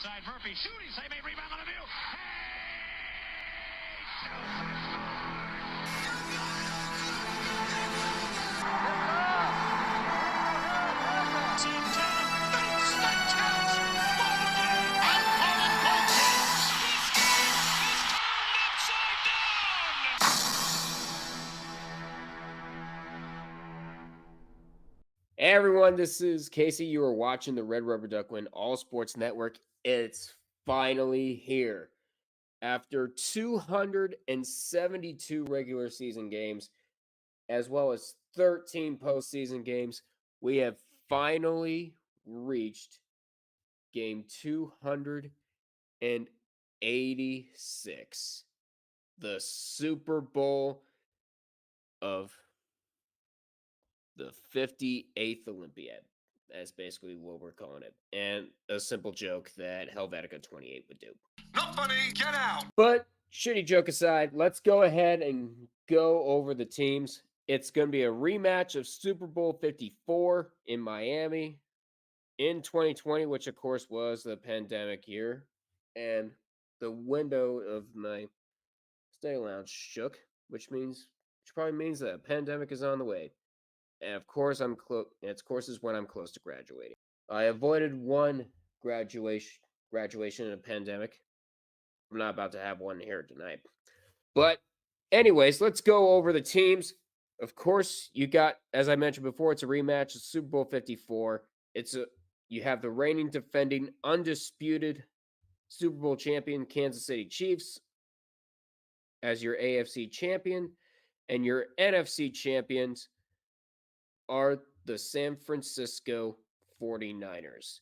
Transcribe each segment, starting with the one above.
inside Murphy. Shooting save, a rebound on the view. Hey everyone, this is Casey. You are watching the Red Rubber Duck Win All Sports Network. It's finally here. After 272 regular season games, as well as 13 postseason games, we have finally reached game 286. The Super Bowl of the 58th Olympiad. That's basically what we're calling it. And a simple joke that Helvetica 28 would do. Not funny, get out! But shitty joke aside, let's go ahead and go over the teams. It's going to be a rematch of Super Bowl 54 in Miami in 2020, which of course was the pandemic year. And the window of my stay lounge shook, which probably means that a pandemic is on the way. And of course, is when I'm close to graduating. I avoided one graduation in a pandemic. I'm not about to have one here tonight. But anyways, let's go over the teams. Of course, you got, as I mentioned before, it's a rematch of Super Bowl 54. You have the reigning defending undisputed Super Bowl champion Kansas City Chiefs as your AFC champion, and your NFC champions are the San Francisco 49ers.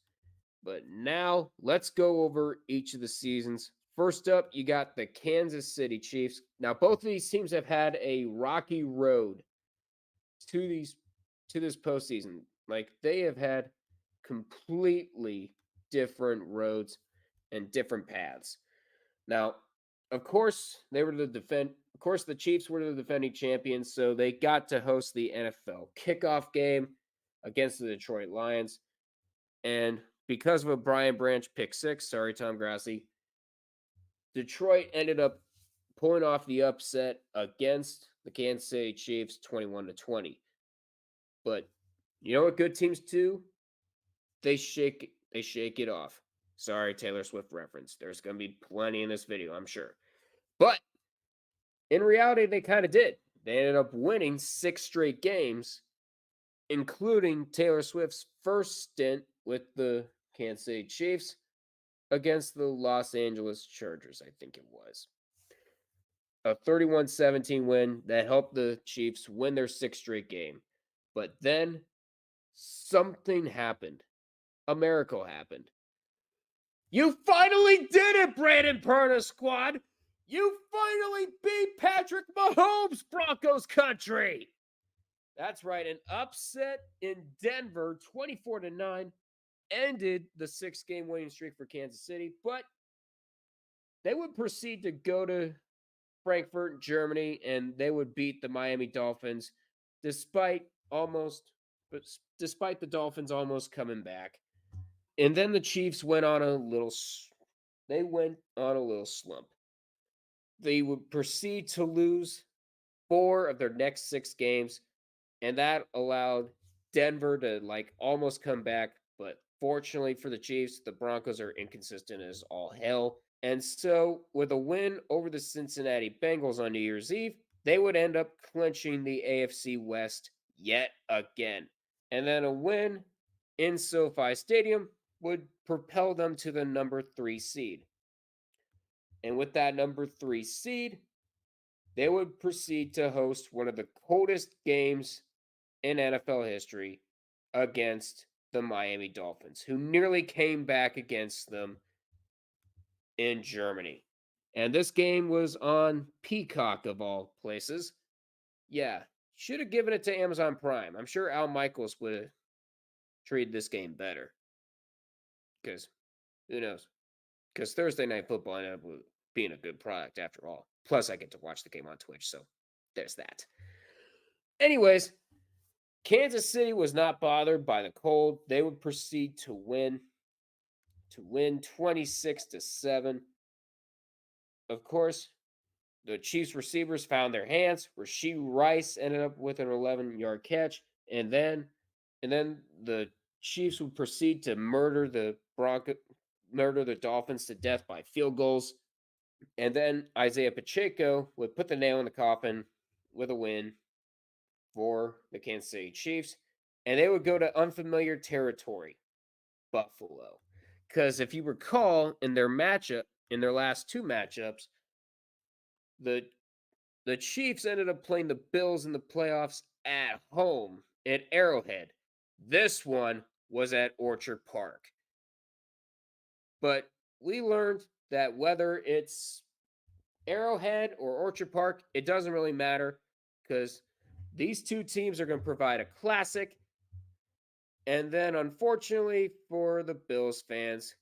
But now let's go over each of the seasons. First up, you got the Kansas City Chiefs. Now, both of these teams have had a rocky road to this postseason. Like, they have had completely different roads and different paths. Now, of course, the Chiefs were the defending champions, so they got to host the NFL kickoff game against the Detroit Lions. And because of a Brian Branch pick six, sorry, Tom Grassi, Detroit ended up pulling off the upset against the Kansas City Chiefs 21-20. But you know what good teams do? They shake it off. Sorry, Taylor Swift reference. There's going to be plenty in this video, I'm sure. But in reality, they kind of did. They ended up winning 6 straight games, including Taylor Swift's first stint with the Kansas City Chiefs against the Los Angeles Chargers, I think it was. A 31-17 win that helped the Chiefs win their 6th straight game. But then something happened. A miracle happened. You finally did it, Brandon Perna squad! You finally beat Patrick Mahomes, Broncos country! That's right, an upset in Denver, 24-9, ended the 6-game winning streak for Kansas City, but they would proceed to go to Frankfurt, Germany, and they would beat the Miami Dolphins, despite the Dolphins almost coming back. And then the Chiefs went on a little slump. They would proceed to lose 4 of their next 6 games, and that allowed Denver to almost come back. But fortunately for the Chiefs, the Broncos are inconsistent as all hell. And so with a win over the Cincinnati Bengals on New Year's Eve, they would end up clinching the AFC West yet again. And then a win in SoFi Stadium would propel them to the number 3 seed. And with that number 3 seed, they would proceed to host one of the coldest games in NFL history against the Miami Dolphins, who nearly came back against them in Germany. And this game was on Peacock, of all places. Yeah, should have given it to Amazon Prime. I'm sure Al Michaels would have treated this game better. Because, who knows? Because Thursday Night Football ended up being a good product after all. Plus, I get to watch the game on Twitch, so there's that. Anyways, Kansas City was not bothered by the cold. They would proceed to win to win 26-7. Of course, the Chiefs receivers found their hands. Rasheed Rice ended up with an 11-yard catch, and then the Chiefs would proceed to murder the Dolphins to death by field goals. And then Isaiah Pacheco would put the nail in the coffin with a win for the Kansas City Chiefs, and they would go to unfamiliar territory, Buffalo. Because if you recall, in their last two matchups, the the Chiefs ended up playing the Bills in the playoffs at home at Arrowhead. This one was at Orchard Park. But we learned that whether it's Arrowhead or Orchard Park, it doesn't really matter because these two teams are going to provide a classic. And then, unfortunately for the Bills fans,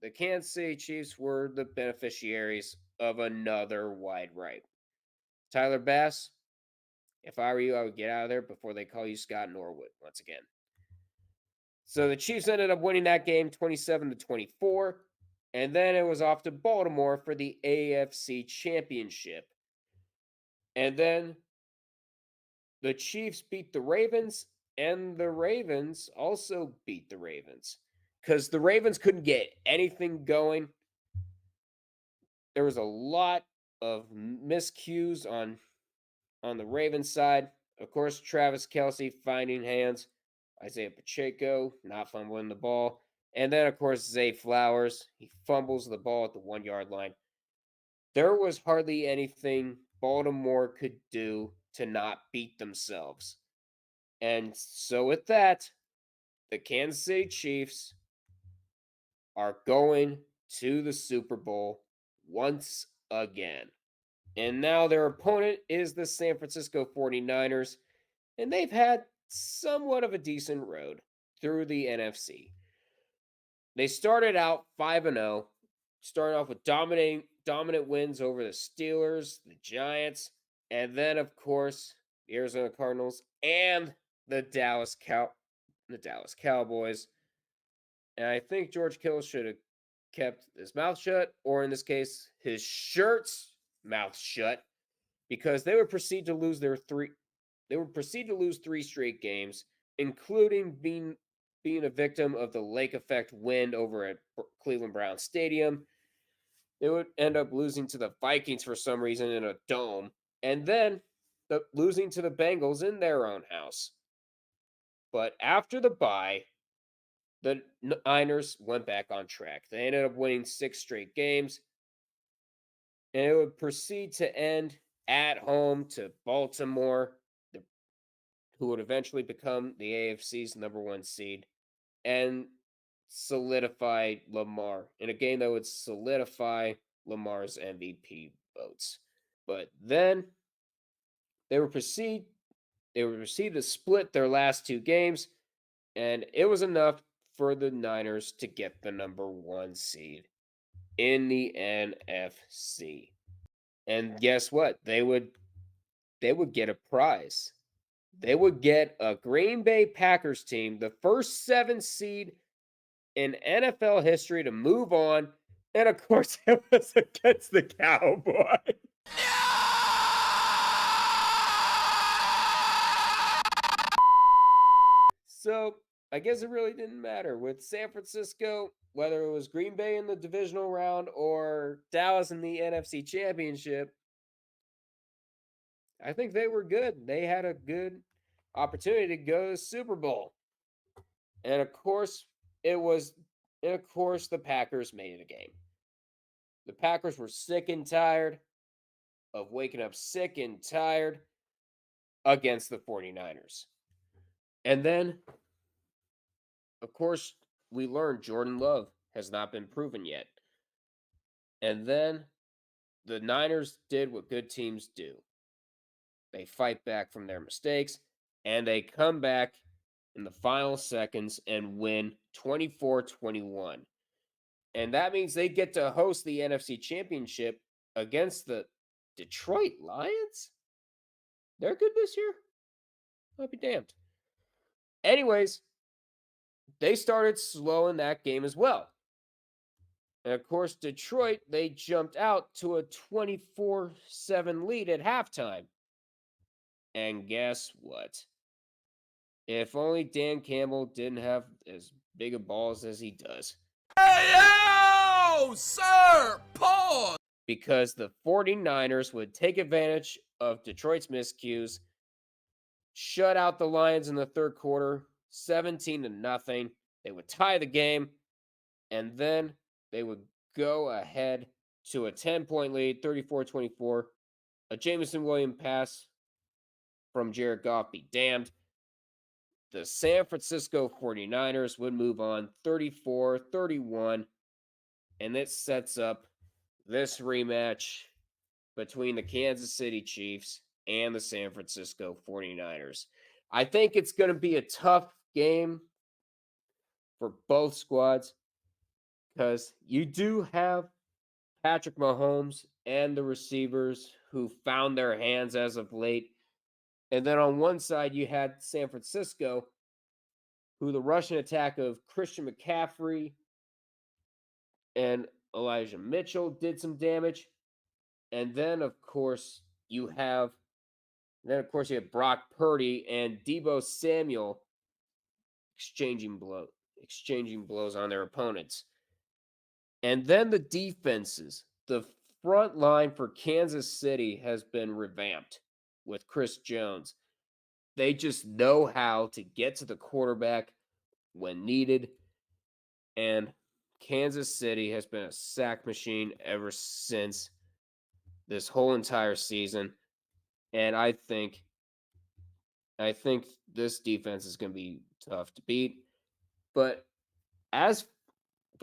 the Kansas City Chiefs were the beneficiaries of another wide right. Tyler Bass, if I were you, I would get out of there before they call you Scott Norwood once again. So the Chiefs ended up winning that game 27-24. And then it was off to Baltimore for the AFC Championship. And then the Chiefs beat the Ravens, and the Ravens also beat the Ravens because the Ravens couldn't get anything going. There was a lot of miscues on the Ravens side. Of course, Travis Kelce finding hands, Isaiah Pacheco not fumbling the ball, and then of course Zay Flowers, he fumbles the ball at the 1 yard line. There was hardly anything Baltimore could do to not beat themselves. And so with that, the Kansas City Chiefs are going to the Super Bowl once again. And now their opponent is the San Francisco 49ers, and they've had somewhat of a decent road through the NFC. They started out 5-0, started off with dominant wins over the Steelers, the Giants, and then of course the Arizona Cardinals and the Dallas Cowboys. And I think George Kittle should have kept his mouth shut, or in this case, his shirt's mouth shut, because they would proceed to lose three straight games, including being a victim of the lake effect win over at Cleveland Browns Stadium. They would end up losing to the Vikings for some reason in a dome, and then losing to the Bengals in their own house. But after the bye, the Niners went back on track. They ended up winning 6 straight games, and it would proceed to end at home to Baltimore, who would eventually become the AFC's #1 seed, and solidify Lamar in a game that would solidify Lamar's MVP votes. But then they would proceed to split their last 2 games, and it was enough for the Niners to get the #1 seed in the NFC. And guess what? They would get a prize. They would get a Green Bay Packers team, the first 7 seed in NFL history to move on. And of course, it was against the Cowboys. So I guess it really didn't matter with San Francisco, whether it was Green Bay in the divisional round or Dallas in the NFC Championship. I think they were good. They had a good opportunity to go to the Super Bowl. And of course, the Packers made it a game. The Packers were sick and tired of waking up sick and tired against the 49ers. And then, of course, we learned Jordan Love has not been proven yet. And then the Niners did what good teams do. They fight back from their mistakes, and they come back in the final seconds and win 24-21. And that means they get to host the NFC Championship against the Detroit Lions? They're good this year? I'll be damned. Anyways, they started slow in that game as well. And of course, Detroit, they jumped out to a 24-7 lead at halftime. And guess what? If only Dan Campbell didn't have as big of balls as he does. Hey, yo, sir, pause. Because the 49ers would take advantage of Detroit's miscues, shut out the Lions in the third quarter, 17-0. They would tie the game, and then they would go ahead to a 10-point lead, 34-24. A Jameson Williams pass from Jared Goff be damned. The San Francisco 49ers would move on 34-31, and it sets up this rematch between the Kansas City Chiefs and the San Francisco 49ers. I think it's going to be a tough game for both squads because you do have Patrick Mahomes and the receivers who found their hands as of late. And then on one side, you had San Francisco, who the Russian attack of Christian McCaffrey and Elijah Mitchell did some damage. And then, of course, you have Brock Purdy and Deebo Samuel exchanging blows on their opponents. And then the defenses. The front line for Kansas City has been revamped with Chris Jones. They just know how to get to the quarterback when needed. And Kansas City has been a sack machine ever since this whole entire season. And I think this defense is going to be tough to beat. But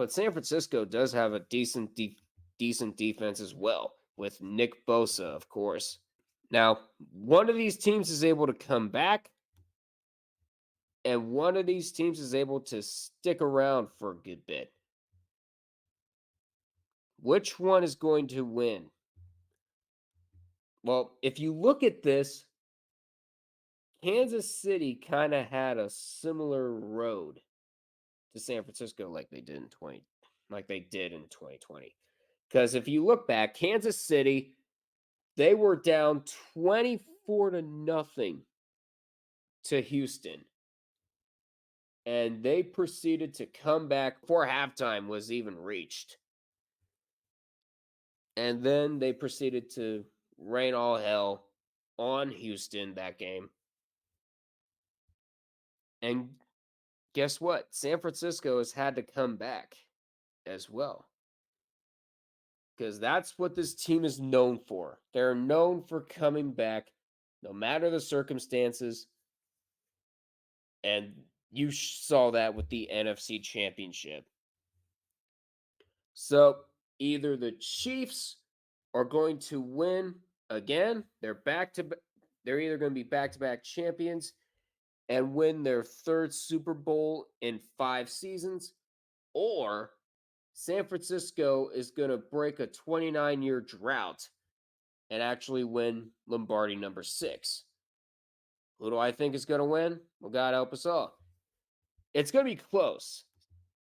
San Francisco does have a decent defense as well, with Nick Bosa, of course. Now, one of these teams is able to come back, and one of these teams is able to stick around for a good bit. Which one is going to win? Well, if you look at this, Kansas City kind of had a similar road to San Francisco like they did in 2020. Because if you look back, Kansas City, they were down 24-0 to Houston. And they proceeded to come back before halftime was even reached. And then they proceeded to rain all hell on Houston that game. And guess what? San Francisco has had to come back as well. Because that's what this team is known for. They're known for coming back no matter the circumstances. And you saw that with the NFC Championship. So either the Chiefs are going to win again. They're either going to be back-to-back champions and win their third Super Bowl in 5 seasons, or San Francisco is going to break a 29-year drought and actually win Lombardi number 6. Who do I think is going to win? Well, God help us all. It's going to be close.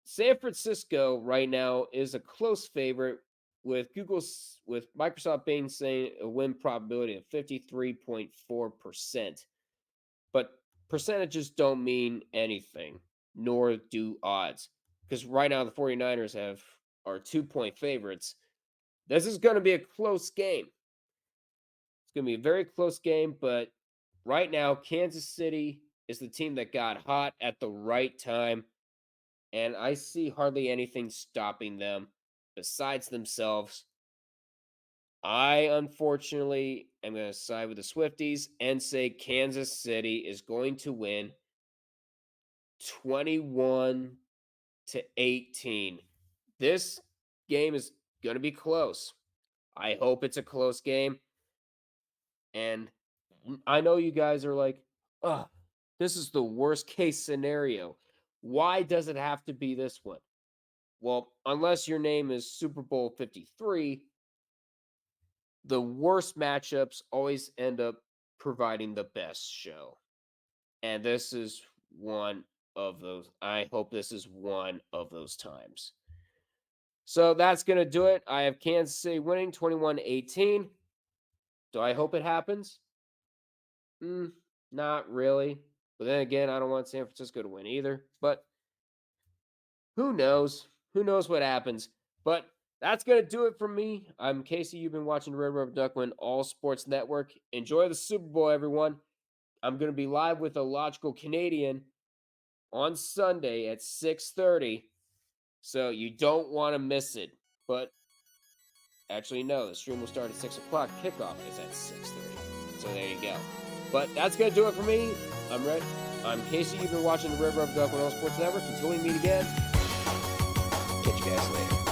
San Francisco right now is a close favorite with Microsoft Bing saying a win probability of 53.4%. But percentages don't mean anything, nor do odds. Because right now the 49ers are 2-point favorites. This is going to be a close game. It's going to be a very close game, but right now Kansas City is the team that got hot at the right time. And I see hardly anything stopping them besides themselves. I, unfortunately, am going to side with the Swifties and say Kansas City is going to win 21-18. This game is going to be close. I hope it's a close game. And I know you guys are like, oh, this is the worst case scenario. Why does it have to be this one? Well, unless your name is Super Bowl 53, the worst matchups always end up providing the best show. And this is one of those. I hope this is one of those times. So that's going to do it. I have Kansas City winning 21-18. Do I hope it happens? Not really. But then again, I don't want San Francisco to win either. But who knows? Who knows what happens? But that's going to do it for me. I'm Casey. You've been watching Red Rubber Duckman All Sports Network. Enjoy the Super Bowl, everyone. I'm going to be live with a Logical Canadian on Sunday at 6:30. So you don't want to miss it. But actually, no, the stream will start at 6 o'clock. Kickoff is at 6:30. So there you go. But that's going to do it for me. I'm Red. I'm Casey. You've been watching the Red Rubber Duckman All Sports Network. Until we meet again, catch you guys later.